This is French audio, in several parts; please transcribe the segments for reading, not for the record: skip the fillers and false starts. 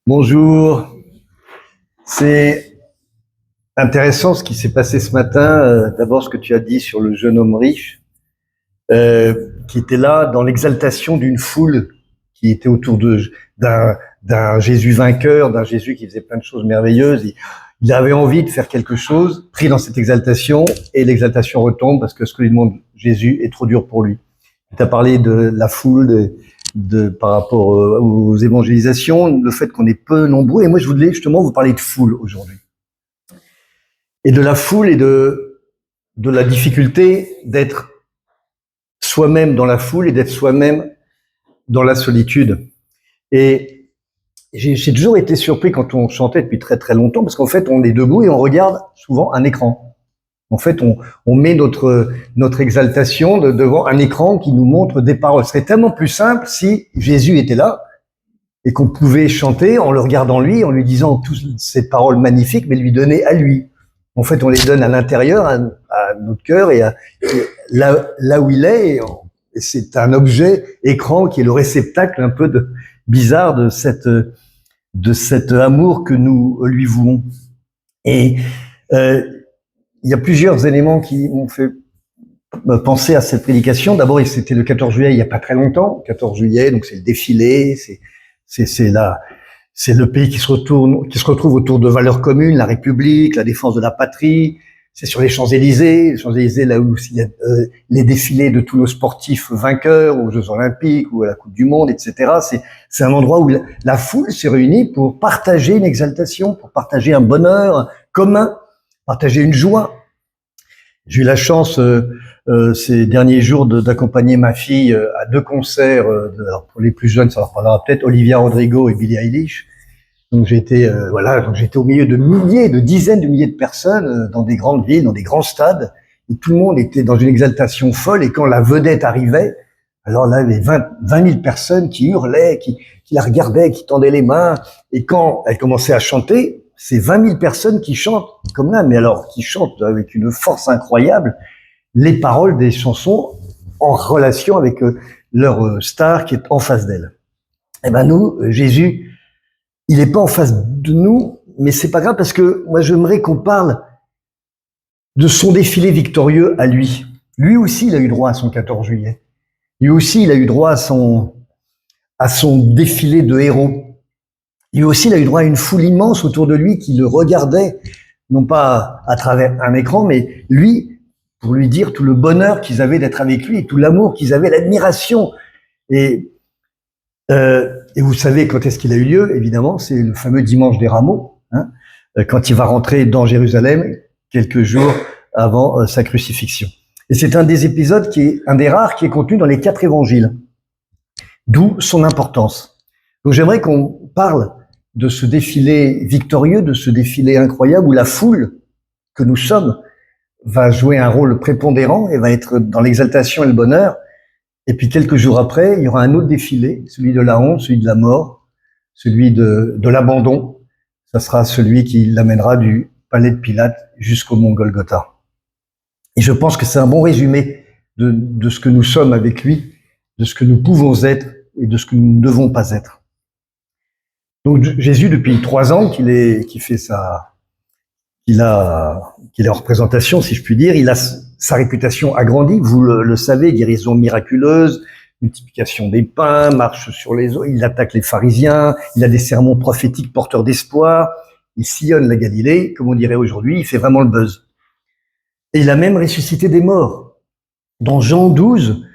Bonjour. C'est intéressant ce qui s'est passé ce matin. D'abord, ce que tu as dit sur le jeune homme riche, qui était là dans l'exaltation d'une foule qui était autour d'un Jésus vainqueur, d'un Jésus qui faisait plein de choses merveilleuses. Il avait envie de faire quelque chose, pris dans cette exaltation, et l'exaltation retombe parce que ce que lui demande Jésus est trop dur pour lui. Tu as parlé de la foule, par rapport aux évangélisations, le fait qu'on est peu nombreux. Et moi, je voulais justement vous parler de foule aujourd'hui. Et de la foule et de la difficulté d'être soi-même dans la foule et d'être soi-même dans la solitude. Et j'ai toujours été surpris quand on chantait depuis très très longtemps, parce qu'en fait, on est debout et on regarde souvent un écran. En fait, on met notre exaltation devant un écran qui nous montre des paroles. Ce serait tellement plus simple si Jésus était là et qu'on pouvait chanter en le regardant lui, en lui disant toutes ces paroles magnifiques, mais lui donner à lui. En fait, on les donne à l'intérieur, à notre cœur et là où il est. Et c'est un objet écran qui est le réceptacle un peu bizarre de cet amour que nous lui vouons. Et il y a plusieurs éléments qui m'ont fait penser à cette prédication. D'abord, c'était le 14 juillet, il n'y a pas très longtemps. 14 juillet, donc c'est le défilé, c'est le pays qui se retrouve autour de valeurs communes, la République, la défense de la patrie. C'est sur les Champs-Élysées, là où il y a les défilés de tous nos sportifs vainqueurs aux Jeux Olympiques ou à la Coupe du Monde, etc. C'est un endroit où la foule s'est réunie pour partager une exaltation, pour partager un bonheur commun, partager une joie. J'ai eu la chance ces derniers jours d'accompagner ma fille à 2 concerts. Alors pour les plus jeunes, ça leur parlera peut-être, Olivia Rodrigo et Billie Eilish. Donc j'étais au milieu de milliers, de dizaines de milliers de personnes dans des grandes villes, dans des grands stades. Et tout le monde était dans une exaltation folle. Et quand la vedette arrivait, alors là, il y avait 20 000 personnes qui hurlaient, qui la regardaient, qui tendaient les mains. Et quand elle commençait à chanter, c'est 20 000 personnes qui chantent comme là, mais alors qui chantent avec une force incroyable les paroles des chansons en relation avec leur star qui est en face d'elle. Et ben nous, Jésus, il n'est pas en face de nous, mais c'est pas grave parce que moi j'aimerais qu'on parle de son défilé victorieux à lui. Lui aussi, il a eu droit à son 14 juillet. Lui aussi, il a eu droit à son défilé de héros. Lui aussi, il a eu droit à une foule immense autour de lui qui le regardait, non pas à travers un écran, mais lui, pour lui dire tout le bonheur qu'ils avaient d'être avec lui, et tout l'amour qu'ils avaient, l'admiration. Et vous savez quand est-ce qu'il a eu lieu, évidemment, c'est le fameux dimanche des Rameaux, hein, quand il va rentrer dans Jérusalem quelques jours avant sa crucifixion. Et c'est un des épisodes un des rares qui est contenu dans les 4 évangiles, d'où son importance. Donc j'aimerais qu'on parle de ce défilé victorieux, de ce défilé incroyable où la foule que nous sommes va jouer un rôle prépondérant et va être dans l'exaltation et le bonheur. Et puis quelques jours après, il y aura un autre défilé, celui de la honte, celui de la mort, celui de l'abandon. Ça sera celui qui l'amènera du palais de Pilate jusqu'au mont Golgotha. Et je pense que c'est un bon résumé de ce que nous sommes avec lui, de ce que nous pouvons être et de ce que nous ne devons pas être. Donc Jésus, depuis 3 ans qu'il est en représentation, si je puis dire, il a sa réputation agrandie, vous le savez, guérison miraculeuse, multiplication des pains, marche sur les eaux, il attaque les pharisiens, il a des sermons prophétiques porteurs d'espoir, il sillonne la Galilée, comme on dirait aujourd'hui, il fait vraiment le buzz. Et il a même ressuscité des morts. Dans Jean 12,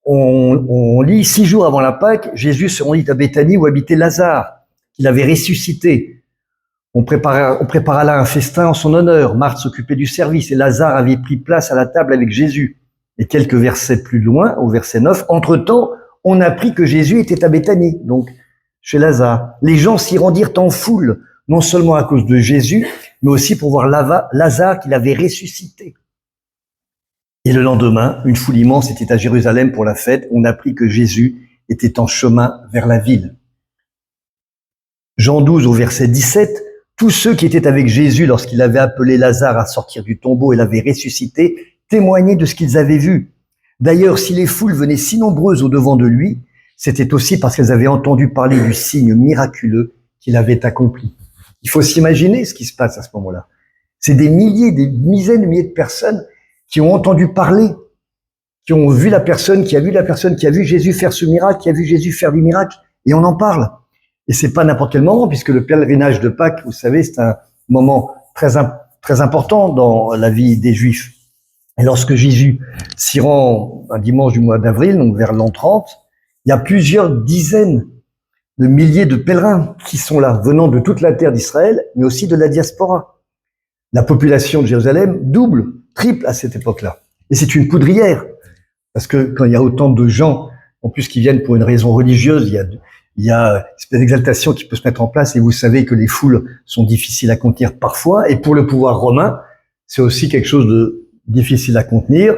on lit 6 jours avant la Pâque, Jésus se rendit à Béthanie où habitait Lazare, qu'il avait ressuscité. On prépara là un festin en son honneur. Marthe s'occupait du service et Lazare avait pris place à la table avec Jésus. Et quelques versets plus loin, au verset 9, entre-temps, on apprit que Jésus était à Béthanie, donc chez Lazare. Les gens s'y rendirent en foule, non seulement à cause de Jésus, mais aussi pour voir Lazare qu'il avait ressuscité. Et le lendemain, une foule immense était à Jérusalem pour la fête. On apprit que Jésus était en chemin vers la ville. Jean 12 au verset 17, tous ceux qui étaient avec Jésus lorsqu'il avait appelé Lazare à sortir du tombeau et l'avait ressuscité, témoignaient de ce qu'ils avaient vu. D'ailleurs, si les foules venaient si nombreuses au devant de lui, c'était aussi parce qu'elles avaient entendu parler du signe miraculeux qu'il avait accompli. Il faut s'imaginer ce qui se passe à ce moment-là. C'est des milliers, des dizaines de milliers de personnes qui ont entendu parler, qui ont vu la personne, qui a vu la personne, qui a vu Jésus faire ce miracle, qui a vu Jésus faire des miracles, et on en parle. Et c'est pas n'importe quel moment, puisque le pèlerinage de Pâques, vous savez, c'est un moment très important dans la vie des Juifs. Et lorsque Jésus s'y rend un dimanche du mois d'avril, donc vers l'an 30, il y a plusieurs dizaines de milliers de pèlerins qui sont là, venant de toute la terre d'Israël, mais aussi de la diaspora. La population de Jérusalem double, triple à cette époque-là. Et c'est une poudrière, parce que quand il y a autant de gens, en plus qui viennent pour une raison religieuse, il y a une espèce d'exaltation qui peut se mettre en place, et vous savez que les foules sont difficiles à contenir parfois, et pour le pouvoir romain, c'est aussi quelque chose de difficile à contenir,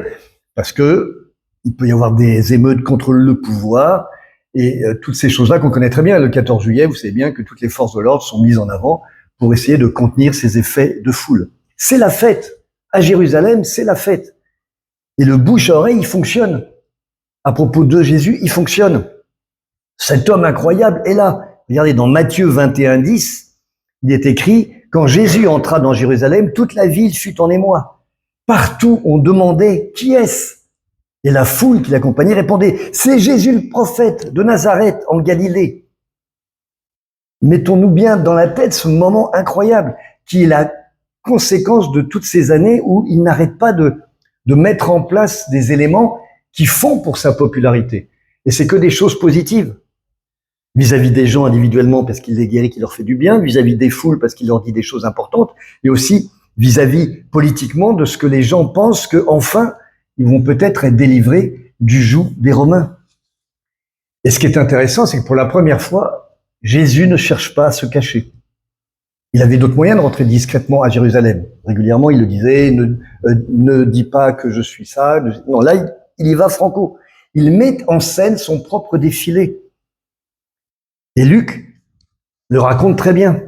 parce que il peut y avoir des émeutes contre le pouvoir, et toutes ces choses-là qu'on connaît très bien. Le 14 juillet, vous savez bien que toutes les forces de l'ordre sont mises en avant pour essayer de contenir ces effets de foule. C'est la fête. À Jérusalem, c'est la fête. Et le bouche-oreille, il fonctionne. À propos de Jésus, il fonctionne. Cet homme incroyable est là. Regardez, dans Matthieu 21, 10, il est écrit, quand Jésus entra dans Jérusalem, toute la ville fut en émoi. Partout, on demandait, qui est-ce? Et la foule qui l'accompagnait répondait, c'est Jésus le prophète de Nazareth en Galilée. Mettons-nous bien dans la tête ce moment incroyable, qui est la conséquence de toutes ces années où il n'arrête pas de mettre en place des éléments qui font pour sa popularité. Et c'est que des choses positives. Vis-à-vis des gens individuellement parce qu'il les guérit, qu'il leur fait du bien, vis-à-vis des foules parce qu'il leur dit des choses importantes, et aussi vis-à-vis politiquement de ce que les gens pensent que enfin ils vont peut-être être délivrés du joug des Romains. Et ce qui est intéressant, c'est que pour la première fois, Jésus ne cherche pas à se cacher. Il avait d'autres moyens de rentrer discrètement à Jérusalem. Régulièrement, il le disait, ne dis pas que je suis ça. Non, là, il y va franco. Il met en scène son propre défilé. Et Luc le raconte très bien.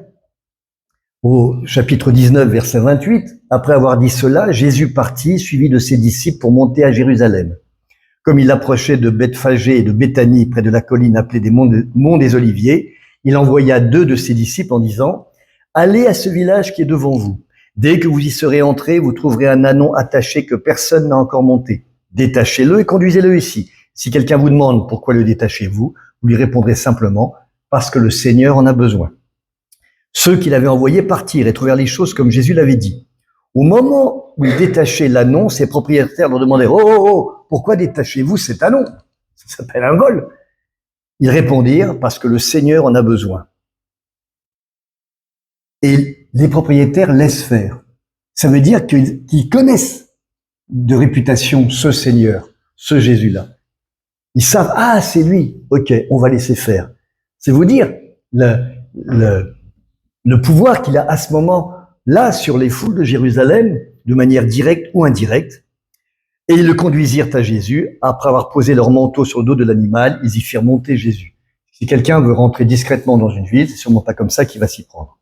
Au chapitre 19, verset 28, après avoir dit cela, Jésus partit, suivi de ses disciples, pour monter à Jérusalem. Comme il approchait de Bethphagée et de Béthanie, près de la colline appelée des monts des Oliviers, il envoya 2 de ses disciples en disant, « Allez à ce village qui est devant vous. Dès que vous y serez entrés, vous trouverez un ânon attaché que personne n'a encore monté. Détachez-le et conduisez-le ici. Si quelqu'un vous demande pourquoi le détachez-vous, vous lui répondrez simplement, parce que le Seigneur en a besoin. » Ceux qui l'avaient envoyé partirent et trouvèrent les choses comme Jésus l'avait dit. Au moment où ils détachaient l'ânon, ses propriétaires leur demandèrent « Oh, pourquoi détachez-vous cet ânon? Ça s'appelle un vol. » Ils répondirent « Parce que le Seigneur en a besoin. » Et les propriétaires laissent faire. Ça veut dire qu'ils connaissent de réputation ce Seigneur, ce Jésus-là. Ils savent « Ah, c'est lui. Ok, on va laisser faire. » C'est vous dire le pouvoir qu'il a à ce moment-là sur les foules de Jérusalem, de manière directe ou indirecte. Et ils le conduisirent à Jésus. Après avoir posé leur manteau sur le dos de l'animal, ils y firent monter Jésus. Si quelqu'un veut rentrer discrètement dans une ville, c'est sûrement pas comme ça qu'il va s'y prendre.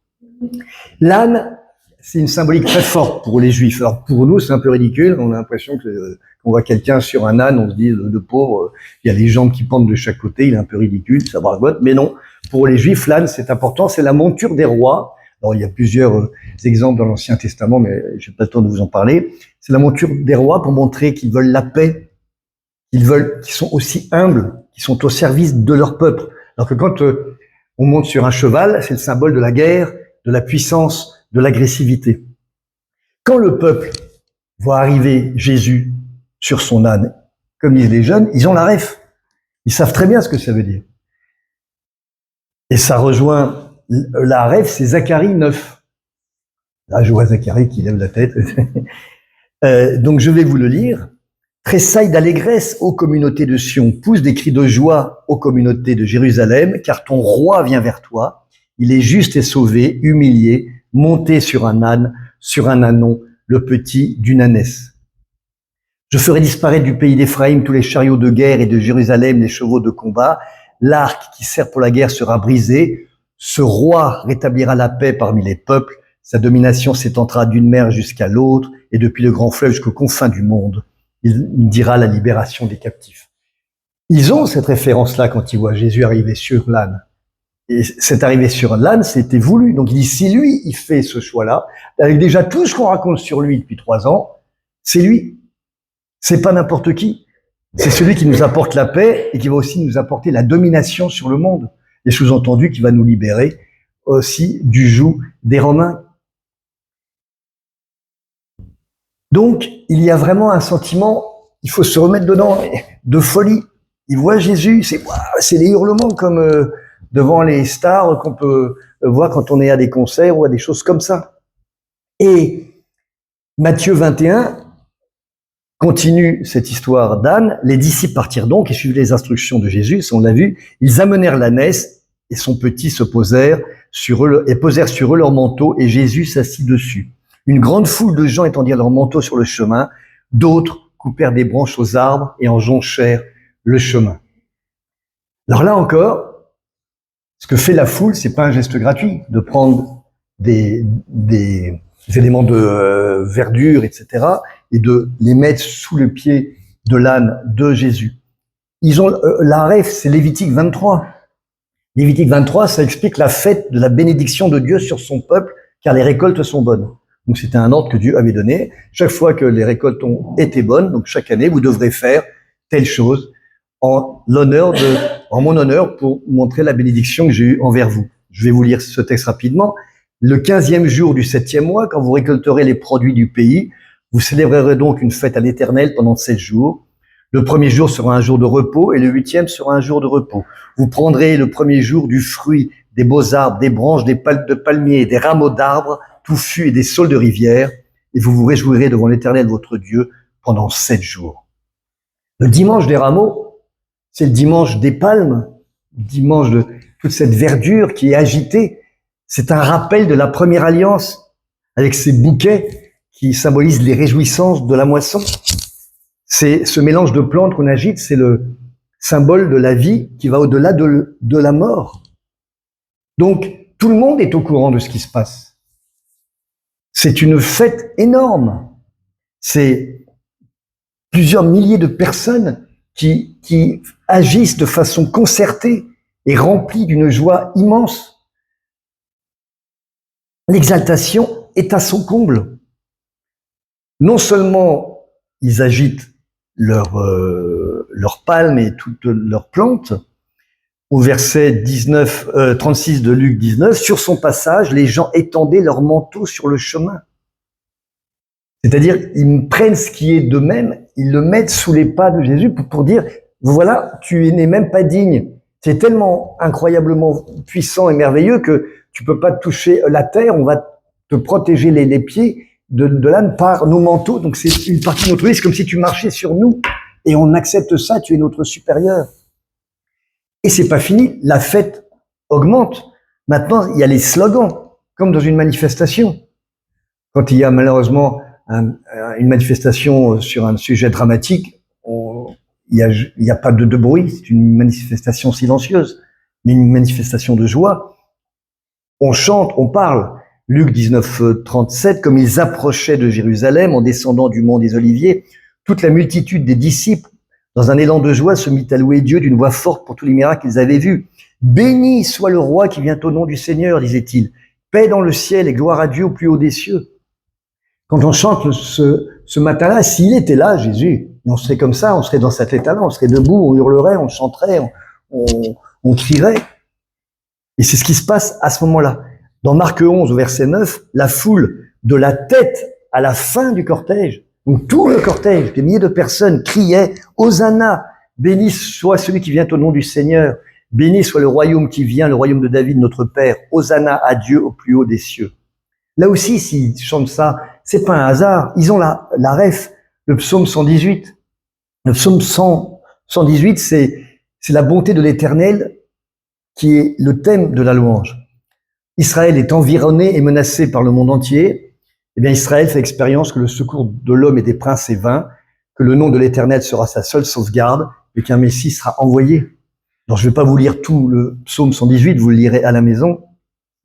L'âne, c'est une symbolique très forte pour les Juifs. Alors pour nous, c'est un peu ridicule. On a l'impression qu'on voit quelqu'un sur un âne, on se dit, le pauvre, il y a les jambes qui pendent de chaque côté, il est un peu ridicule, ça barbote. Mais non, pour les Juifs, l'âne, c'est important, c'est la monture des rois. Alors il y a plusieurs exemples dans l'Ancien Testament, mais j'ai pas le temps de vous en parler. C'est la monture des rois pour montrer qu'ils veulent la paix, qu'ils sont aussi humbles, qu'ils sont au service de leur peuple. Alors que quand on monte sur un cheval, c'est le symbole de la guerre, de la puissance, de l'agressivité. Quand le peuple voit arriver Jésus sur son âne, comme disent les jeunes, ils ont la ref. Ils savent très bien ce que ça veut dire. Et ça rejoint la ref, c'est Zacharie 9. Là, je vois Zacharie qui lève la tête. Donc, je vais vous le lire. Tressaille d'allégresse, ô communauté de Sion, pousse des cris de joie, ô communauté de Jérusalem, car ton roi vient vers toi. Il est juste et sauvé, humilié, monté sur un âne, sur un ânon, le petit d'une ânesse. Je ferai disparaître du pays d'Éphraïm tous les chariots de guerre et de Jérusalem les chevaux de combat. L'arc qui sert pour la guerre sera brisé. Ce roi rétablira la paix parmi les peuples. Sa domination s'étendra d'une mer jusqu'à l'autre et depuis le grand fleuve jusqu'aux confins du monde. Il dira la libération des captifs. Ils ont cette référence-là quand ils voient Jésus arriver sur l'âne. Et cette arrivée sur l'âne, c'était voulu. Donc il dit, si lui, il fait ce choix-là, avec déjà tout ce qu'on raconte sur lui depuis 3 ans, c'est lui. C'est pas n'importe qui. C'est celui qui nous apporte la paix et qui va aussi nous apporter la domination sur le monde. Et sous-entendu, qui va nous libérer aussi du joug des Romains. Donc, il y a vraiment un sentiment, il faut se remettre dedans, de folie. Il voit Jésus, c'est les hurlements comme devant les stars qu'on peut voir quand on est à des concerts ou à des choses comme ça. Et Matthieu 21 continue cette histoire d'âne. Les disciples partirent donc et suivent les instructions de Jésus, on l'a vu. Ils amenèrent l'ânesse et son petit se posèrent sur eux leur manteau et Jésus s'assit dessus. Une grande foule de gens étendirent leurs manteaux sur le chemin, d'autres coupèrent des branches aux arbres et en jonchèrent le chemin. Alors là encore, ce que fait la foule, c'est pas un geste gratuit de prendre des éléments de verdure, etc., et de les mettre sous le pied de l'âne de Jésus. Ils ont la ref, c'est Lévitique 23. Lévitique 23, ça explique la fête de la bénédiction de Dieu sur son peuple, car les récoltes sont bonnes. Donc c'était un ordre que Dieu avait donné. Chaque fois que les récoltes ont été bonnes, donc chaque année, vous devrez faire telle chose en mon honneur pour montrer la bénédiction que j'ai eue envers vous. Je vais vous lire ce texte rapidement. Le 15e jour du 7e mois, quand vous récolterez les produits du pays, vous célébrerez donc une fête à l'Éternel pendant 7 jours. Le premier jour sera un jour de repos et le 8e sera un jour de repos. Vous prendrez le premier jour du fruit des beaux arbres, des branches de palmiers, des rameaux d'arbres touffus et des saules de rivière, et vous vous réjouirez devant l'Éternel votre Dieu pendant 7 jours. Le dimanche des rameaux, c'est le dimanche des palmes, le dimanche de toute cette verdure qui est agitée. C'est un rappel de la première alliance avec ces bouquets qui symbolisent les réjouissances de la moisson. C'est ce mélange de plantes qu'on agite, c'est le symbole de la vie qui va au-delà de la mort. Donc, tout le monde est au courant de ce qui se passe. C'est une fête énorme. C'est plusieurs milliers de personnes qui agissent de façon concertée et remplies d'une joie immense. L'exaltation est à son comble. Non seulement ils agitent leurs palmes et toutes leurs plantes, au verset 36 de Luc 19, sur son passage, les gens étendaient leurs manteaux sur le chemin. C'est-à-dire, ils prennent ce qui est d'eux-mêmes, ils le mettent sous les pas de Jésus pour dire, voilà, tu n'es même pas digne. C'est tellement incroyablement puissant et merveilleux que tu peux pas toucher la terre, on va te protéger les pieds de l'âne par nos manteaux. Donc c'est une partie de notre vie, c'est comme si tu marchais sur nous. Et on accepte ça, tu es notre supérieur. Et c'est pas fini, la fête augmente. Maintenant, il y a les slogans, comme dans une manifestation. Quand il y a malheureusement une manifestation sur un sujet dramatique, il y a pas de bruit, c'est une manifestation silencieuse, mais une manifestation de joie. On chante, on parle. Luc 19, 37, comme ils approchaient de Jérusalem en descendant du mont des Oliviers, toute la multitude des disciples, dans un élan de joie, se mit à louer Dieu d'une voix forte pour tous les miracles qu'ils avaient vus. Béni soit le roi qui vient au nom du Seigneur, disait-il. Paix dans le ciel et gloire à Dieu au plus haut des cieux. Quand on chante ce matin-là, s'il était là, Jésus, on serait comme ça, on serait dans cet état-là, on serait debout, on hurlerait, on chanterait, on crierait. Et c'est ce qui se passe à ce moment-là. Dans Marc 11, au verset 9, la foule de la tête à la fin du cortège, donc tout le cortège, des milliers de personnes criaient « Hosanna, béni soit celui qui vient au nom du Seigneur, béni soit le royaume qui vient, le royaume de David, notre Père, Hosanna à Dieu au plus haut des cieux ». Là aussi, s'ils chantent ça, c'est pas un hasard, ils ont la ref, le psaume 118. Le psaume 118, c'est la bonté de l'Éternel qui est le thème de la louange. Israël est environné et menacé par le monde entier. Eh bien, Israël fait expérience que le secours de l'homme et des princes est vain, que le nom de l'Éternel sera sa seule sauvegarde et qu'un Messie sera envoyé. Alors, je ne vais pas vous lire tout le psaume 118, vous le lirez à la maison,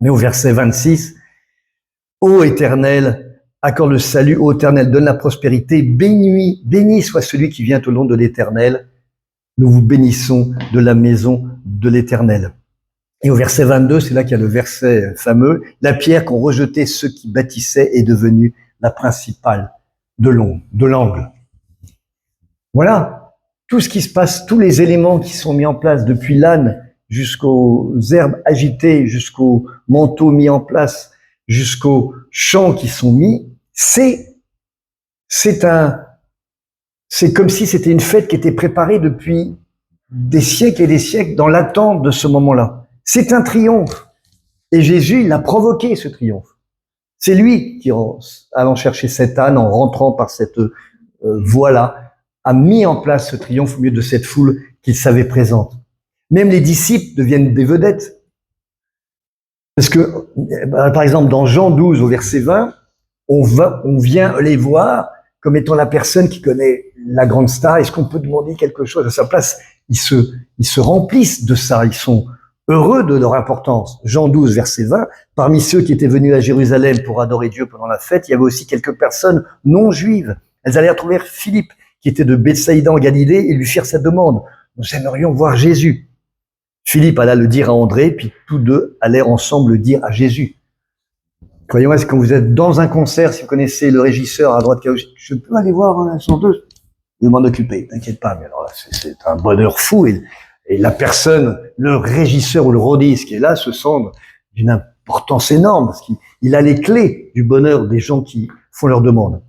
mais au verset 26, « Ô Éternel, accorde le salut, ô Éternel, donne la prospérité, béni soit celui qui vient au nom de l'Éternel. Nous vous bénissons de la maison de l'Éternel. » Et au verset 22, c'est là qu'il y a le verset fameux, la pierre qu'ont rejeté ceux qui bâtissaient est devenue la principale de l'angle. Voilà, tout ce qui se passe, tous les éléments qui sont mis en place, depuis l'âne jusqu'aux herbes agitées, jusqu'aux manteaux mis en place, jusqu'aux chants qui sont mis, c'est comme si c'était une fête qui était préparée depuis des siècles et des siècles dans l'attente de ce moment-là. C'est un triomphe. Et Jésus, il a provoqué ce triomphe. C'est lui qui, allant chercher cet âne, en rentrant par cette voie-là, a mis en place ce triomphe au milieu de cette foule qu'il savait présente. Même les disciples deviennent des vedettes. Parce que, par exemple, dans Jean 12, au verset 20, on vient les voir comme étant la personne qui connaît la grande star. Est-ce qu'on peut demander quelque chose à sa place? Ils se remplissent de ça. Ils sont heureux de leur importance. Jean 12, verset 20, parmi ceux qui étaient venus à Jérusalem pour adorer Dieu pendant la fête, il y avait aussi quelques personnes non juives. Elles allèrent trouver Philippe, qui était de Bethsaïda en Galilée, et lui firent cette demande. Nous aimerions voir Jésus. Philippe alla le dire à André, puis tous deux allèrent ensemble le dire à Jésus. Croyez-moi, quand vous êtes dans un concert, si vous connaissez le régisseur à droite, je peux aller voir la chanteuse, de m'en occuper, t'inquiète pas, mais alors là, c'est un bonheur fou, et la personne, le régisseur ou le rodiste qui est là, se sent d'une importance énorme, parce qu'il a les clés du bonheur des gens qui font leurs demandes.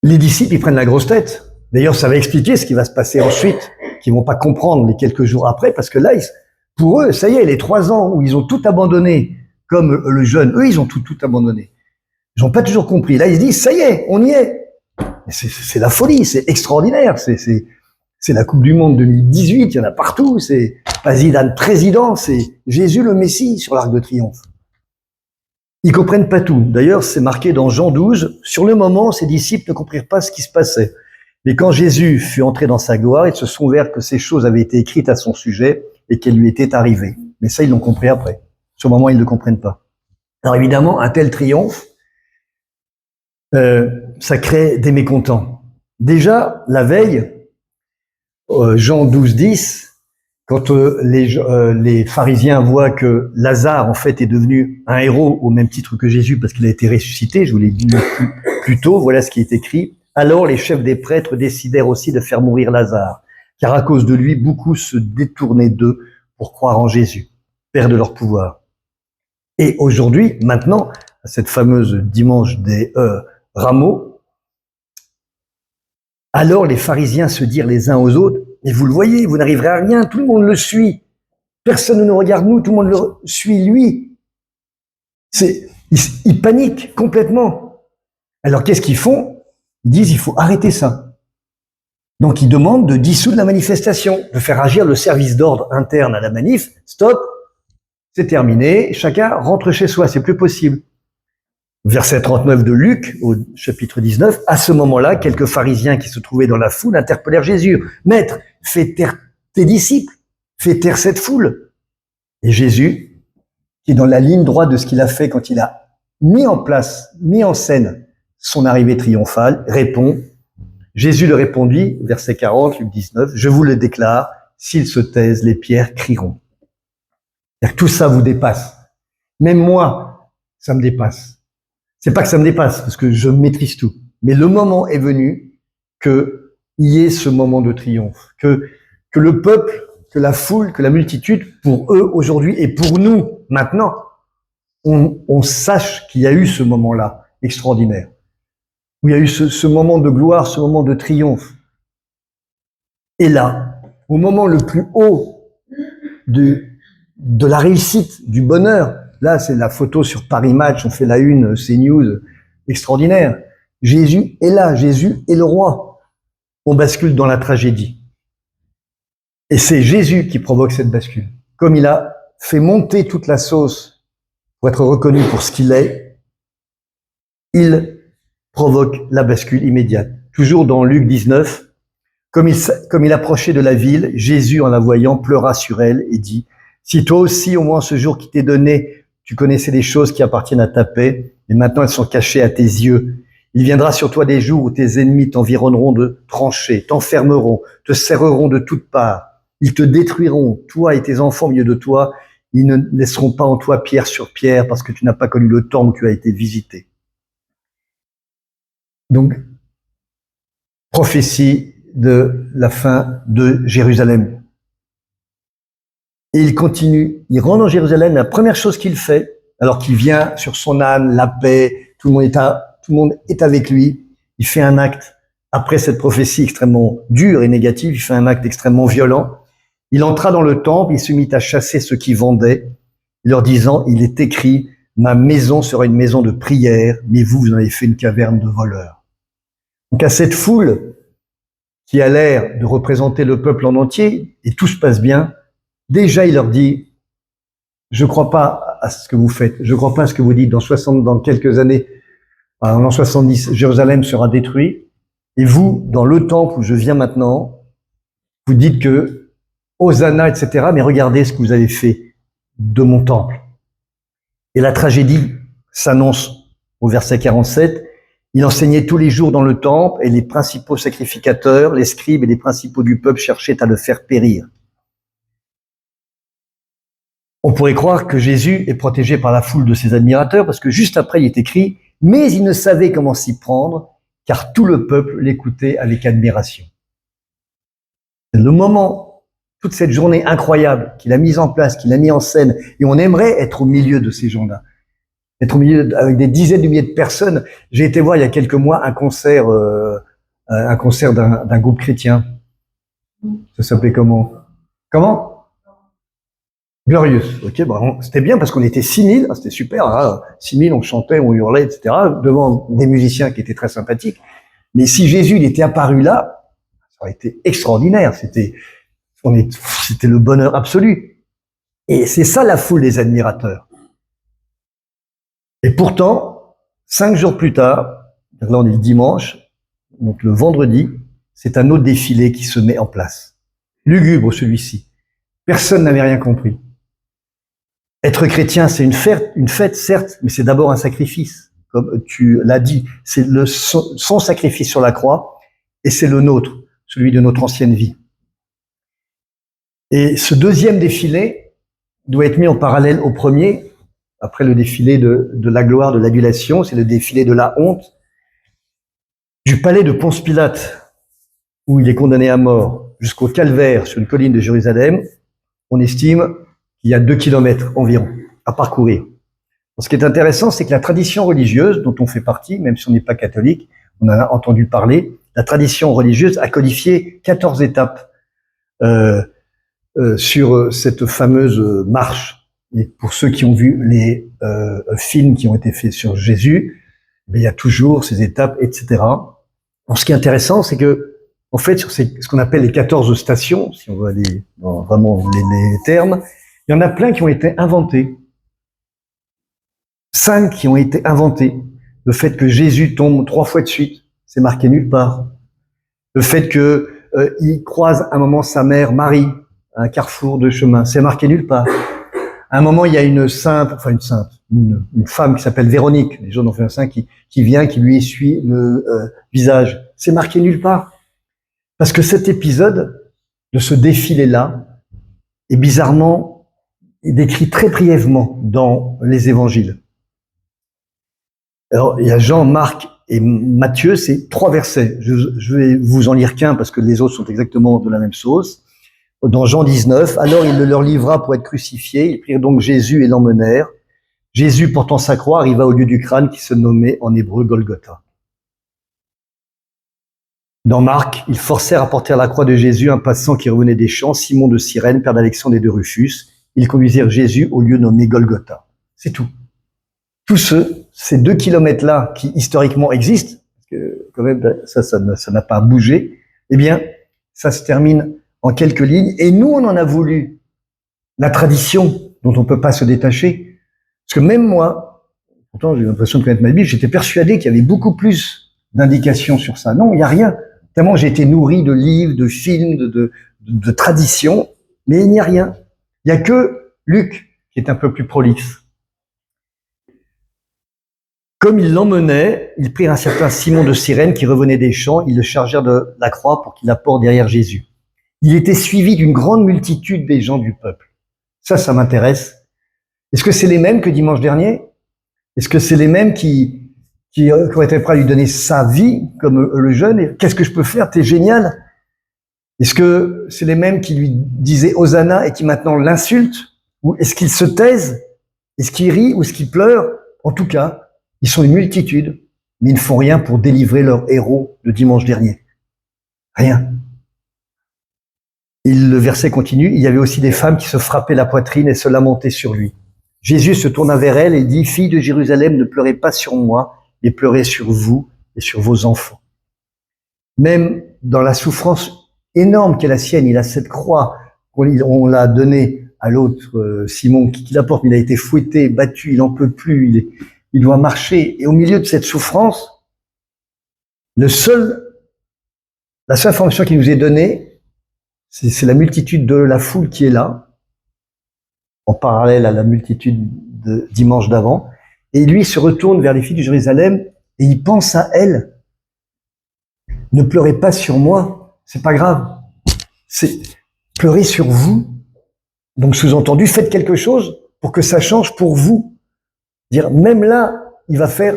Les disciples, ils prennent la grosse tête. D'ailleurs, ça va expliquer ce qui va se passer ensuite, qu'ils vont pas comprendre les quelques jours après, parce que là, pour eux, ça y est, les 3 ans où ils ont tout abandonné, comme le jeune, eux, ils ont tout abandonné. Ils n'ont pas toujours compris. Là, ils se disent, ça y est, on y est. C'est la folie, c'est extraordinaire. C'est la Coupe du Monde 2018, il y en a partout. C'est pas Zidane président, c'est Jésus le Messie sur l'Arc de Triomphe. Ils comprennent pas tout. D'ailleurs, c'est marqué dans Jean 12. Sur le moment, ses disciples ne comprirent pas ce qui se passait. Mais quand Jésus fut entré dans sa gloire, ils se sont ouverts que ces choses avaient été écrites à son sujet et qu'elles lui étaient arrivées. Mais ça, ils l'ont compris après. Sur le moment, ils ne comprennent pas. Alors évidemment, un tel triomphe, ça crée des mécontents. Déjà, la veille, Jean 12, 10, quand les pharisiens voient que Lazare, en fait, est devenu un héros au même titre que Jésus parce qu'il a été ressuscité, je vous l'ai dit plus tôt, voilà ce qui est écrit. Alors les chefs des prêtres décidèrent aussi de faire mourir Lazare, car à cause de lui, beaucoup se détournaient d'eux pour croire en Jésus, père de leur pouvoir. Et aujourd'hui, maintenant, à cette fameuse dimanche des Rameaux, alors les pharisiens se dirent les uns aux autres, mais vous le voyez, vous n'arriverez à rien, tout le monde le suit. Personne ne nous regarde nous, tout le monde le suit lui. Ils paniquent complètement. Alors qu'est-ce qu'ils font? Ils disent il faut arrêter ça. Donc ils demandent de dissoudre la manifestation, de faire agir le service d'ordre interne à la manif. Stop, c'est terminé, chacun rentre chez soi, c'est plus possible. Verset 39 de Luc, au chapitre 19, à ce moment-là, quelques pharisiens qui se trouvaient dans la foule interpellèrent Jésus. « Maître, fais taire tes disciples, fais taire cette foule. » Et Jésus, qui est dans la ligne droite de ce qu'il a fait quand il a mis en scène son arrivée triomphale, répond, Jésus leur répondit, verset 40, Luc 19, « Je vous le déclare, s'ils se taisent, les pierres crieront. » Tout ça vous dépasse. Même moi, ça me dépasse. C'est pas que ça me dépasse, parce que je maîtrise tout. Mais le moment est venu qu'il y ait ce moment de triomphe. Que le peuple, que la foule, que la multitude, pour eux aujourd'hui et pour nous maintenant, on sache qu'il y a eu ce moment-là extraordinaire. Où il y a eu ce moment de gloire, ce moment de triomphe. Et là, au moment le plus haut de la réussite, du bonheur, là, c'est la photo sur Paris Match, on fait la une, CNews, extraordinaire. Jésus est là, Jésus est le roi. On bascule dans la tragédie. Et c'est Jésus qui provoque cette bascule. Comme il a fait monter toute la sauce pour être reconnu pour ce qu'il est, il provoque la bascule immédiate. Toujours dans Luc 19, comme il approchait de la ville, Jésus, en la voyant, pleura sur elle et dit, « Si toi aussi, au moins ce jour qui t'est donné, tu connaissais les choses qui appartiennent à ta paix, et maintenant elles sont cachées à tes yeux. Il viendra sur toi des jours où tes ennemis t'environneront de tranchées, t'enfermeront, te serreront de toutes parts, Ils te détruiront, toi et tes enfants au milieu de toi. Ils ne laisseront pas en toi pierre sur pierre parce que tu n'as pas connu le temps où tu as été visité. Donc, prophétie de la fin de Jérusalem. Et il continue, il rentre dans Jérusalem, la première chose qu'il fait, alors qu'il vient sur son âne, la paix, tout le monde est avec lui, il fait un acte, après cette prophétie extrêmement dure et négative, il fait un acte extrêmement violent. Il entra dans le temple, il se mit à chasser ceux qui vendaient, leur disant, il est écrit, ma maison sera une maison de prière, mais vous en avez fait une caverne de voleurs. Donc à cette foule qui a l'air de représenter le peuple en entier, et tout se passe bien, déjà il leur dit, je ne crois pas à ce que vous faites, je ne crois pas à ce que vous dites, dans quelques années, en l'an 70, Jérusalem sera détruit, et vous, dans le temple où je viens maintenant, vous dites que Hosanna, etc., mais regardez ce que vous avez fait de mon temple. Et la tragédie s'annonce au verset 47, il enseignait tous les jours dans le temple et les principaux sacrificateurs, les scribes et les principaux du peuple cherchaient à le faire périr. On pourrait croire que Jésus est protégé par la foule de ses admirateurs parce que juste après il est écrit « Mais il ne savait comment s'y prendre car tout le peuple l'écoutait avec admiration. » C'est le moment, toute cette journée incroyable qu'il a mise en place, qu'il a mis en scène, et on aimerait être au milieu de ces gens-là. Être au milieu avec des dizaines de milliers de personnes. J'ai été voir il y a quelques mois un concert d'un groupe chrétien. Ça s'appelait comment? Comment? Glorious. Ok, bon, c'était bien parce qu'on était 6000, c'était super. Hein, 6000, on chantait, on hurlait, etc. devant des musiciens qui étaient très sympathiques. Mais si Jésus il était apparu là, ça aurait été extraordinaire. C'était le bonheur absolu. Et c'est ça la foule des admirateurs. Et pourtant, 5 jours plus tard, là on est le dimanche, donc le vendredi, c'est un autre défilé qui se met en place. Lugubre celui-ci. Personne n'avait rien compris. Être chrétien, c'est une fête, certes, mais c'est d'abord un sacrifice. Comme tu l'as dit, c'est son sacrifice sur la croix, et c'est le nôtre, celui de notre ancienne vie. Et ce deuxième défilé doit être mis en parallèle au premier, après le défilé de la gloire, de l'adulation, c'est le défilé de la honte, du palais de Ponce Pilate, où il est condamné à mort, jusqu'au calvaire sur une colline de Jérusalem. On estime qu'il y a 2 kilomètres environ à parcourir. Ce qui est intéressant, c'est que la tradition religieuse, dont on fait partie, même si on n'est pas catholique, on en a entendu parler, la tradition religieuse a codifié 14 étapes sur cette fameuse marche. Et pour ceux qui ont vu les films qui ont été faits sur Jésus, il y a toujours ces étapes, etc. Alors, ce qui est intéressant, c'est que, en fait, sur ce qu'on appelle les 14 stations, si on veut aller dans vraiment les termes, il y en a plein qui ont été inventés. 5 qui ont été inventés. Le fait que Jésus tombe 3 fois de suite, c'est marqué nulle part. Le fait que il croise un moment sa mère Marie à un carrefour de chemin, c'est marqué nulle part. À un moment, il y a une femme qui s'appelle Véronique, les gens ont fait un saint, qui vient, qui lui essuie le visage. C'est marqué nulle part. Parce que cet épisode de ce défilé-là est bizarrement décrit très brièvement dans les évangiles. Alors, il y a Jean, Marc et Matthieu, c'est 3 versets. Je vais vous en lire qu'un parce que les autres sont exactement de la même sauce. Dans Jean 19, alors il le leur livra pour être crucifié. Ils prirent donc Jésus et l'emmenèrent. Jésus, portant sa croix, arriva au lieu du crâne qui se nommait en hébreu Golgotha. Dans Marc, ils forcèrent à porter à la croix de Jésus un passant qui revenait des champs, Simon de Cyrène, père d'Alexandre et de Rufus. Ils conduisirent Jésus au lieu nommé Golgotha. C'est tout. Tous ces 2 kilomètres-là qui historiquement existent, parce que quand même ça n'a pas bougé, eh bien, ça se termine en quelques lignes. Et nous, on en a voulu la tradition dont on ne peut pas se détacher. Parce que même moi, pourtant j'ai l'impression de connaître ma Bible, j'étais persuadé qu'il y avait beaucoup plus d'indications sur ça. Non, il n'y a rien. Tellement j'ai été nourri de livres, de films, de traditions, mais il n'y a rien. Il n'y a que Luc qui est un peu plus prolixe. Comme ils l'emmenaient, ils prirent un certain Simon de Cyrène qui revenait des champs, ils le chargèrent de la croix pour qu'il la porte derrière Jésus. Il était suivi d'une grande multitude des gens du peuple. Ça m'intéresse. Est-ce que c'est les mêmes que dimanche dernier? Est-ce que c'est les mêmes qui ont été prêts à lui donner sa vie, comme le jeune? Qu'est-ce que je peux faire? T'es génial. Est-ce que c'est les mêmes qui lui disaient Hosanna et qui maintenant l'insultent? Ou est-ce qu'ils se taisent? Est-ce qu'ils rient ou est-ce qu'ils pleurent? En tout cas, ils sont une multitude, mais ils ne font rien pour délivrer leur héros de dimanche dernier. Rien. Et le verset continue, il y avait aussi des femmes qui se frappaient la poitrine et se lamentaient sur lui. Jésus se tourna vers elles et dit, « Filles de Jérusalem, ne pleurez pas sur moi, mais pleurez sur vous et sur vos enfants. » Même dans la souffrance énorme qu'est la sienne, il a cette croix, on l'a donnée à l'autre, Simon, qui la porte, mais il a été fouetté, battu, il n'en peut plus, il doit marcher. Et au milieu de cette souffrance, la seule information qui nous est donnée, c'est la multitude de la foule qui est là, en parallèle à la multitude de dimanche d'avant. Et lui se retourne vers les filles de Jérusalem et il pense à elles. Ne pleurez pas sur moi, c'est pas grave. C'est pleurer sur vous. Donc sous-entendu, faites quelque chose pour que ça change pour vous. Dire, même là, il va faire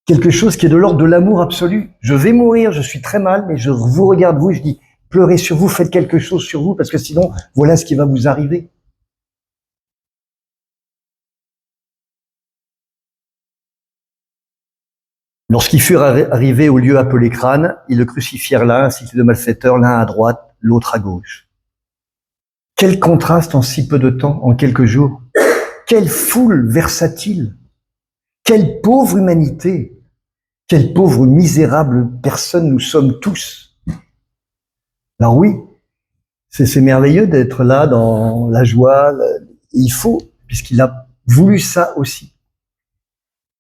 quelque chose qui est de l'ordre de l'amour absolu. Je vais mourir, je suis très mal, mais je vous regarde vous et je dis, pleurez sur vous, faites quelque chose sur vous, parce que sinon, voilà ce qui va vous arriver. Lorsqu'ils furent arrivés au lieu appelé Crâne, ils le crucifièrent là, ainsi que les deux malfaiteurs, l'un à droite, l'autre à gauche. Quel contraste en si peu de temps, en quelques jours. Quelle foule versatile. Quelle pauvre humanité. Quelle pauvre misérable personne nous sommes tous. Alors oui, c'est merveilleux d'être là dans la joie. Il faut, puisqu'il a voulu ça aussi.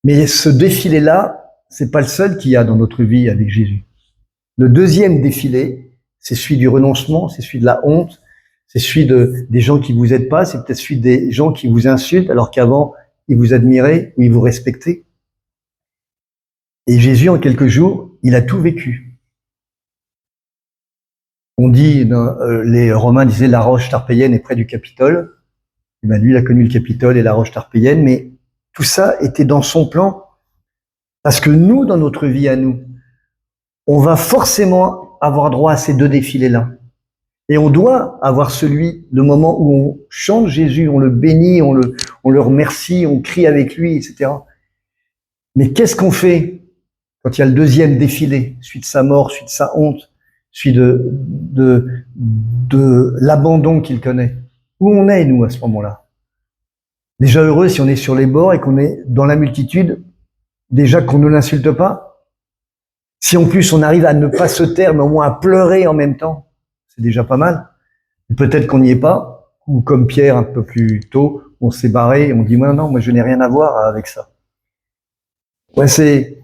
Mais ce défilé-là, c'est pas le seul qu'il y a dans notre vie avec Jésus. Le deuxième défilé, c'est celui du renoncement, c'est celui de la honte, c'est celui des gens qui vous aident pas, c'est peut-être celui des gens qui vous insultent alors qu'avant, ils vous admiraient ou ils vous respectaient. Et Jésus, en quelques jours, il a tout vécu. On dit, les Romains disaient la roche tarpéienne est près du Capitole. Et ben lui, il a connu le Capitole et la roche tarpéienne, mais tout ça était dans son plan. Parce que nous, dans notre vie à nous, on va forcément avoir droit à ces deux défilés-là. Et on doit avoir le moment où on chante Jésus, on le bénit, on le remercie, on crie avec lui, etc. Mais qu'est-ce qu'on fait quand il y a le deuxième défilé, celui de sa mort, celui de sa honte, celui de l'abandon qu'il connaît? Où on est, nous, à ce moment-là? Déjà heureux si on est sur les bords et qu'on est dans la multitude, déjà qu'on ne l'insulte pas. Si en plus on arrive à ne pas se taire, mais au moins à pleurer en même temps, c'est déjà pas mal. Peut-être qu'on n'y est pas, ou comme Pierre un peu plus tôt, on s'est barré et on dit non, moi je n'ai rien à voir avec ça. Ouais, c'est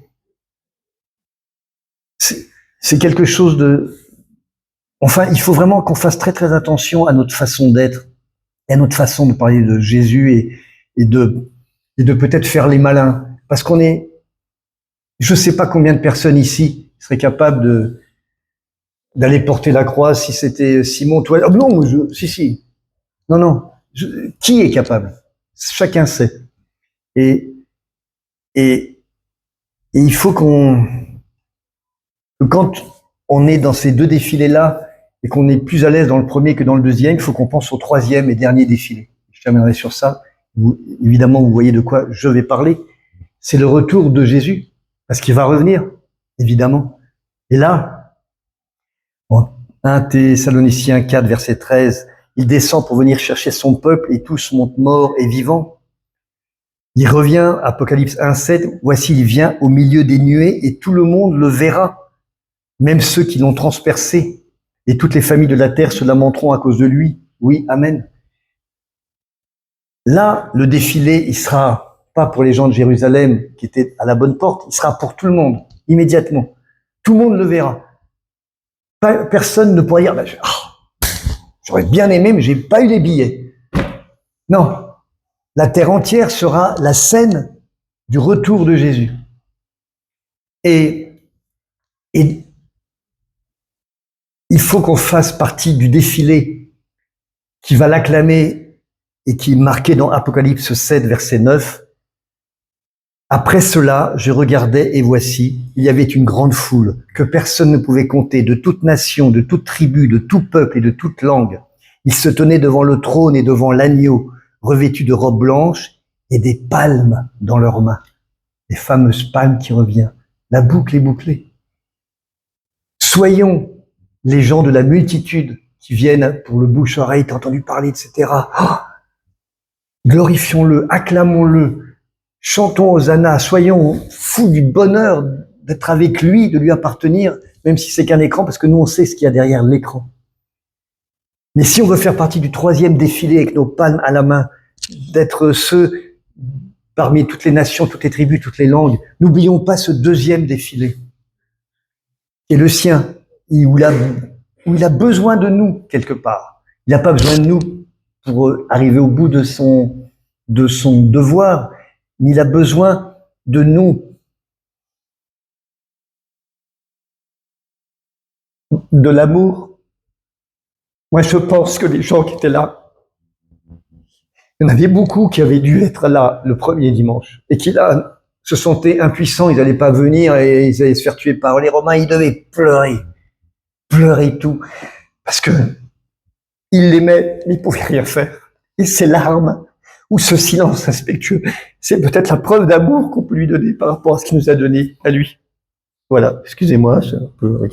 quelque chose de... Enfin, il faut vraiment qu'on fasse très très attention à notre façon d'être, et à notre façon de parler de Jésus et de peut-être faire les malins. Parce qu'on est... Je ne sais pas combien de personnes ici seraient capables d'aller porter la croix si c'était Simon, toi. Oh non, si. Non. Qui est capable? Chacun sait. Et il faut que quand on est dans ces deux défilés-là et qu'on est plus à l'aise dans le premier que dans le deuxième, il faut qu'on pense au troisième et dernier défilé. Je terminerai sur ça. Évidemment, vous voyez de quoi je vais parler. C'est le retour de Jésus. Parce qu'il va revenir, évidemment. Et là, 1 Thessaloniciens 4, verset 13, il descend pour venir chercher son peuple et tous montent morts et vivants. Il revient, Apocalypse 1, 7, voici, il vient au milieu des nuées et tout le monde le verra, même ceux qui l'ont transpercé. Et toutes les familles de la terre se lamenteront à cause de lui. Oui, amen. Là, le défilé, il sera pas pour les gens de Jérusalem qui étaient à la bonne porte, il sera pour tout le monde, immédiatement. Tout le monde le verra. Personne ne pourra dire, j'aurais bien aimé, mais j'ai pas eu les billets. Non. La terre entière sera la scène du retour de Jésus. Et il faut qu'on fasse partie du défilé qui va l'acclamer et qui est marqué dans Apocalypse 7, verset 9. Après cela, je regardais et voici, il y avait une grande foule que personne ne pouvait compter, de toute nation, de toute tribu, de tout peuple et de toute langue. Ils se tenaient devant le trône et devant l'agneau, revêtus de robes blanches et des palmes dans leurs mains. Les fameuses palmes qui reviennent. La boucle est bouclée. Soyons les gens de la multitude qui viennent pour le bouche-oreille, t'as entendu parler, etc. Oh, glorifions-le, acclamons-le. Chantons Hosanna, soyons fous du bonheur d'être avec lui, de lui appartenir, même si c'est qu'un écran, parce que nous on sait ce qu'il y a derrière l'écran. Mais si on veut faire partie du troisième défilé avec nos palmes à la main, d'être ceux parmi toutes les nations, toutes les tribus, toutes les langues, n'oublions pas ce deuxième défilé, qui est le sien, où il a besoin de nous quelque part. Il n'a pas besoin de nous pour arriver au bout de son devoir, mais il a besoin de nous, de l'amour. Moi, je pense que les gens qui étaient là, il y en avait beaucoup qui avaient dû être là le premier dimanche et qui là se sentaient impuissants, ils n'allaient pas venir et ils allaient se faire tuer par les Romains. Ils devaient pleurer tout, parce que ils l'aimaient, mais ils pouvaient rien faire. Et ces larmes ou ce silence respectueux, c'est peut-être la preuve d'amour qu'on peut lui donner par rapport à ce qu'il nous a donné à lui. Voilà, excusez-moi, c'est un peu...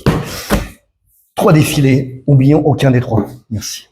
3 défilés, oublions aucun des 3. Merci.